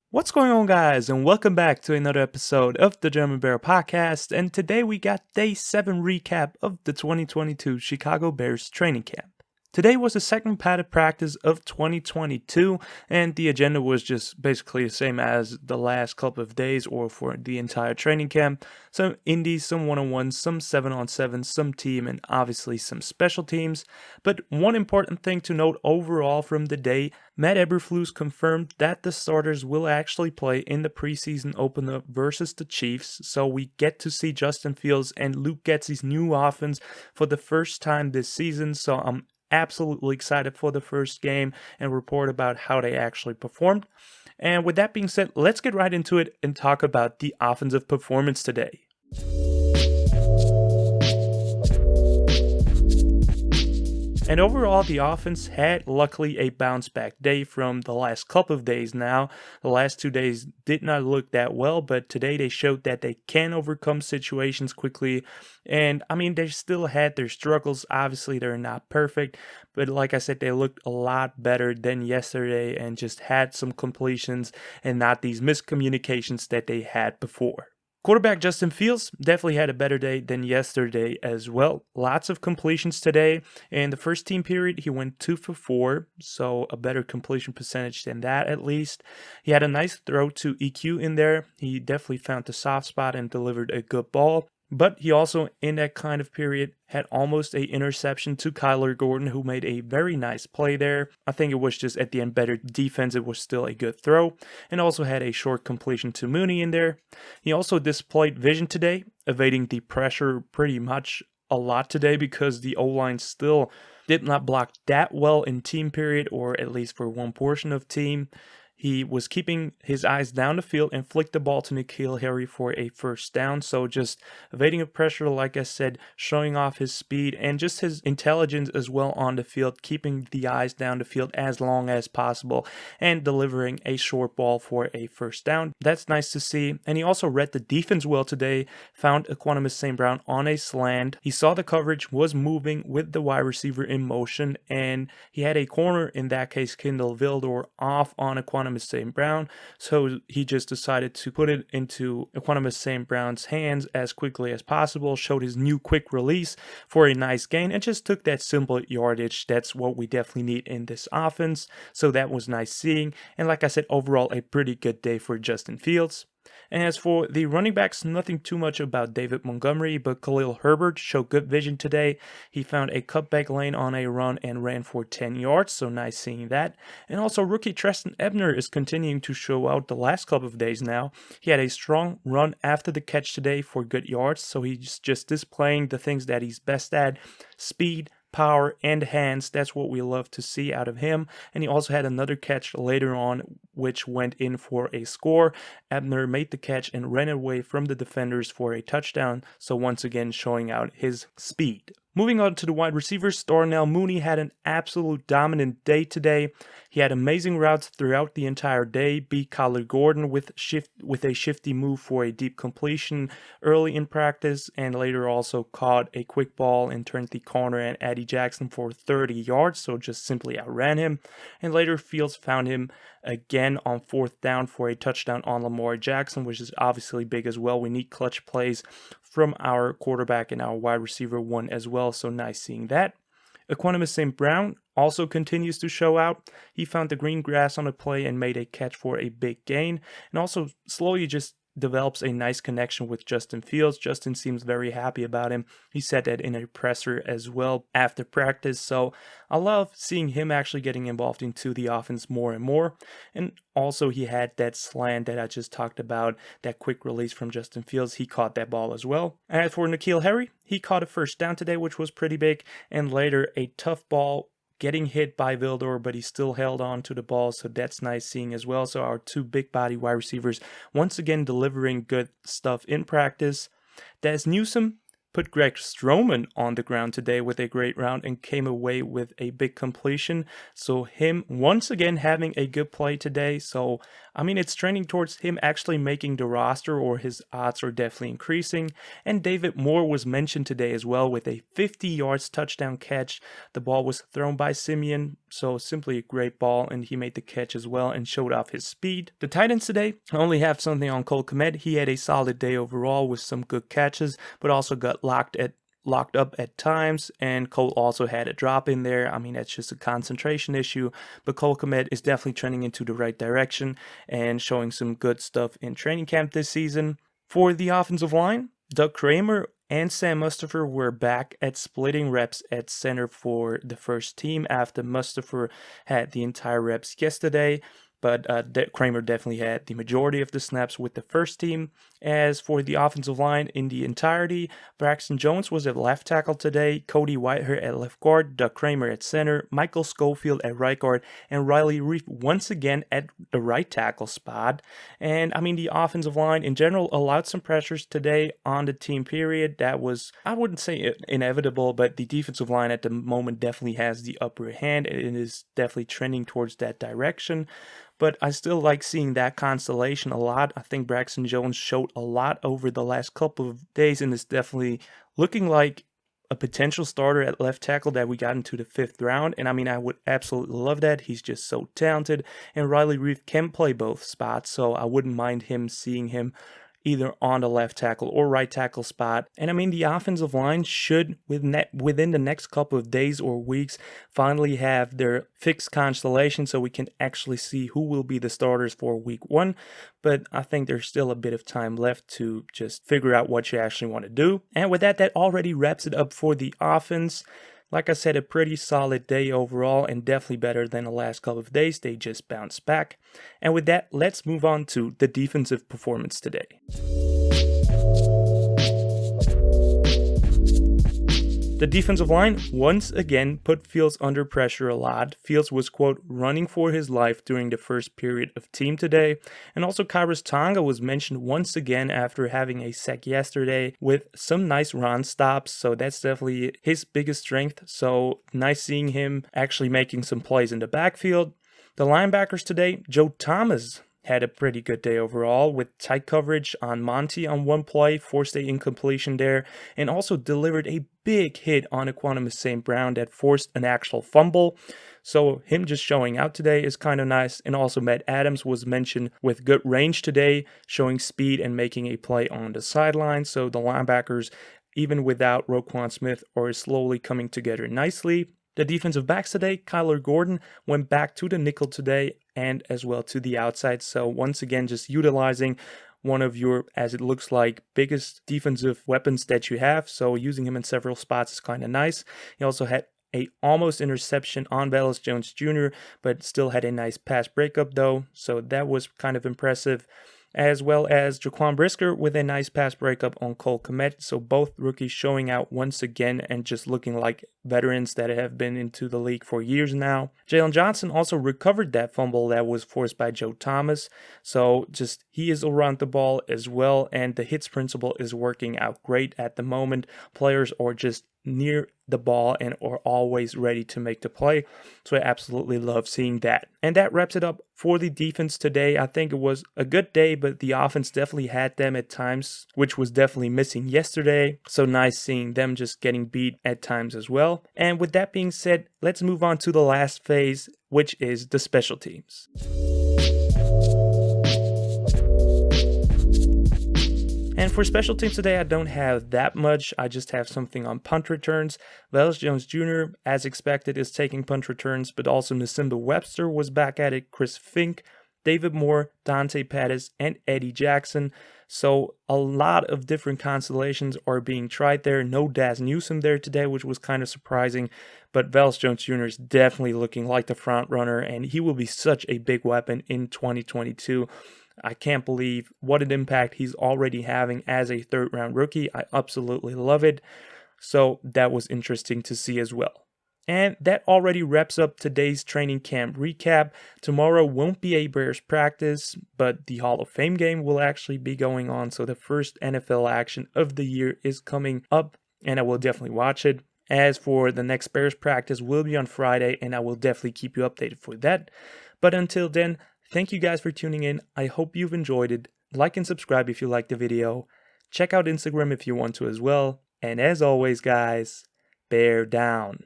What's going on, guys, and welcome back to another episode of the German Bear Podcast. And today we got day 7 recap of the 2022 Chicago Bears training camp. Today was the second padded practice of 2022, and the agenda was just basically the same as the last couple of days or for the entire training camp. Some indies, some one-on-ones, some 7-on-7, some team, and obviously some special teams. But one important thing to note overall from the day, Matt Eberflus confirmed that the starters will actually play in the preseason opener versus the Chiefs, so we get to see Justin Fields and Luke Getsy's new offense for the first time this season, so I'm absolutely excited for the first game and report about how they actually performed. And with that being said, let's get right into it and talk about the offensive performance today. And overall, the offense had luckily a bounce back day from the last couple of days now. The last 2 days did not look that well, but today they showed that they can overcome situations quickly. And I mean, they still had their struggles. Obviously, they're not perfect, but like I said, they looked a lot better than yesterday and just had some completions and not these miscommunications that they had before. Quarterback Justin Fields definitely had a better day than yesterday as well. Lots of completions today. In the first team period, he went 2 for 4, so a better completion percentage than that at least. He had a nice throw to EQ in there. He definitely found the soft spot and delivered a good ball. But he also, in that kind of period, had almost a interception to Kyler Gordon, who made a very nice play there. I think it was just at the end better defense. It was still a good throw. And also had a short completion to Mooney in there. He also displayed vision today, evading the pressure pretty much a lot today because the O-line still did not block that well in team period, or at least for one portion of team. He was keeping his eyes down the field and flicked the ball to N'Keal Harry for a first down. So just evading the pressure, like I said, showing off his speed and just his intelligence as well on the field, keeping the eyes down the field as long as possible and delivering a short ball for a first down. That's nice to see. And he also read the defense well today, found Equanimus St. Brown on a slant. He saw the coverage was moving with the wide receiver in motion, and he had a corner, in that case Kindle Vildor, off on Equanimus St. Brown, so he just decided to put it into Equanimus St. Brown's hands as quickly as possible, showed his new quick release for a nice gain, and just took that simple yardage. That's what we definitely need in this offense, so that was nice seeing. And like I said, overall a pretty good day for Justin Fields. And as for the running backs, nothing too much about David Montgomery, but Khalil Herbert showed good vision today. He found a cutback lane on a run and ran for 10 yards, so nice seeing that. And also rookie Treston Ebner is continuing to show out the last couple of days now. He had a strong run after the catch today for good yards, so he's just displaying the things that he's best at: speed, power, and hands. That's what we love to see out of him. And he also had another catch later on, which went in for a score. Ebner made the catch and ran away from the defenders for a touchdown, so once again showing out his speed. Moving on to the wide receivers, Darnell Mooney had an absolute dominant day today. He had amazing routes throughout the entire day, beat Kyler Gordon with a shifty move for a deep completion early in practice, and later also caught a quick ball and turned the corner and Eddie Jackson for 30 yards, so just simply outran him. And later Fields found him again on fourth down for a touchdown on Lamar Jackson, which is obviously big as well. We need clutch plays from our quarterback and our wide receiver one as well, so nice seeing that. Equanimus St. Brown also continues to show out. He found the green grass on a play and made a catch for a big gain, and also slowly just develops a nice connection with Justin Fields. Justin seems very happy about him. He said that in a presser as well after practice. So I love seeing him actually getting involved into the offense more and more. And also he had that slant that I just talked about, that quick release from Justin Fields. He caught that ball as well. And as for N'Keal Harry, he caught a first down today, which was pretty big. And later a tough ball getting hit by Vildor, but he still held on to the ball, so that's nice seeing as well. So our two big body wide receivers once again delivering good stuff in practice. Des Newsome put Greg Stroman on the ground today with a great round and came away with a big completion. So him once again having a good play today. So I mean, it's trending towards him actually making the roster, or his odds are definitely increasing. And David Moore was mentioned today as well with a 50 yards touchdown catch. The ball was thrown by Simeon, so simply a great ball, and he made the catch as well and showed off his speed. The Titans today only have something on Cole Kmet. He had a solid day overall with some good catches, but also got locked up at times, and Cole also had a drop in there. I mean, that's just a concentration issue, but Cole Kmet is definitely trending into the right direction and showing some good stuff in training camp this season. For the offensive line, Doug Kramer and Sam Mustipher were back at splitting reps at center for the first team after Mustipher had the entire reps yesterday. But Kramer definitely had the majority of the snaps with the first team. As for the offensive line in the entirety, Braxton Jones was at left tackle today, Cody Whitehair at left guard, Doug Kramer at center, Michael Schofield at right guard, and Riley Reef once again at the right tackle spot. And I mean, the offensive line in general allowed some pressures today on the team period. That was, I wouldn't say inevitable, but the defensive line at the moment definitely has the upper hand, and it is definitely trending towards that direction. But I still like seeing that constellation a lot. I think Braxton Jones showed a lot over the last couple of days and is definitely looking like a potential starter at left tackle that we got into the 5th round. And I mean, I would absolutely love that. He's just so talented. And Riley Reef can play both spots, so I wouldn't mind seeing him either on the left tackle or right tackle spot. And I mean, the offensive line should, within the next couple of days or weeks, finally have their fixed constellation so we can actually see who will be the starters for week 1. But I think there's still a bit of time left to just figure out what you actually want to do. And with that already wraps it up for the offense. Like I said, a pretty solid day overall and definitely better than the last couple of days. They just bounced back. And with that, let's move on to the defensive performance today. The defensive line once again put Fields under pressure a lot. Fields was, quote, running for his life during the first period of team today. And also Kairos Tonga was mentioned once again after having a sack yesterday with some nice run stops. So that's definitely his biggest strength. So nice seeing him actually making some plays in the backfield. The linebackers today, Joe Thomas had a pretty good day overall with tight coverage on Monty on one play, forced a incompletion there, and also delivered a big hit on Jaquan St. Brown that forced an actual fumble. So him just showing out today is kind of nice. And also Matt Adams was mentioned with good range today, showing speed and making a play on the sideline. So the linebackers, even without Roquan Smith, are slowly coming together nicely. The defensive backs today, Kyler Gordon went back to the nickel today and as well to the outside. So once again, just utilizing one of your, as it looks like, biggest defensive weapons that you have. So using him in several spots is kind of nice. He also had a almost interception on Velus Jones Jr., but still had a nice pass breakup though. So that was kind of impressive. As well as Jaquan Brisker with a nice pass breakup on Cole Kmet. So both rookies showing out once again and just looking like veterans that have been into the league for years now. Jalen Johnson also recovered that fumble that was forced by Joe Thomas. So just he is around the ball as well, and the hits principle is working out great at the moment. Players are just near the ball and are always ready to make the play. So I absolutely love seeing that. And that wraps it up for the defense today. I think it was a good day, but the offense definitely had them at times, which was definitely missing yesterday. So nice seeing them just getting beat at times as well. And with that being said, let's move on to the last phase, which is the special teams. And for special teams today, I don't have that much. I just have something on punt returns. Velus Jones Jr., as expected, is taking punt returns, but also Nasimba Webster was back at it, Chris Fink, David Moore, Dante Pettis, and Eddie Jackson. So a lot of different constellations are being tried there. No Daz Newsome there today, which was kind of surprising. But Velus Jones Jr. is definitely looking like the front runner, and he will be such a big weapon in 2022. I can't believe what an impact he's already having as a 3rd-round rookie. I absolutely love it. So that was interesting to see as well. And that already wraps up today's training camp recap. Tomorrow won't be a Bears practice, but the Hall of Fame game will actually be going on. So the first NFL action of the year is coming up and I will definitely watch it. As for the next Bears practice, will be on Friday, and I will definitely keep you updated for that. But until then, thank you guys for tuning in. I hope you've enjoyed it. Like and subscribe if you liked the video. Check out Instagram if you want to as well. And as always, guys, bear down.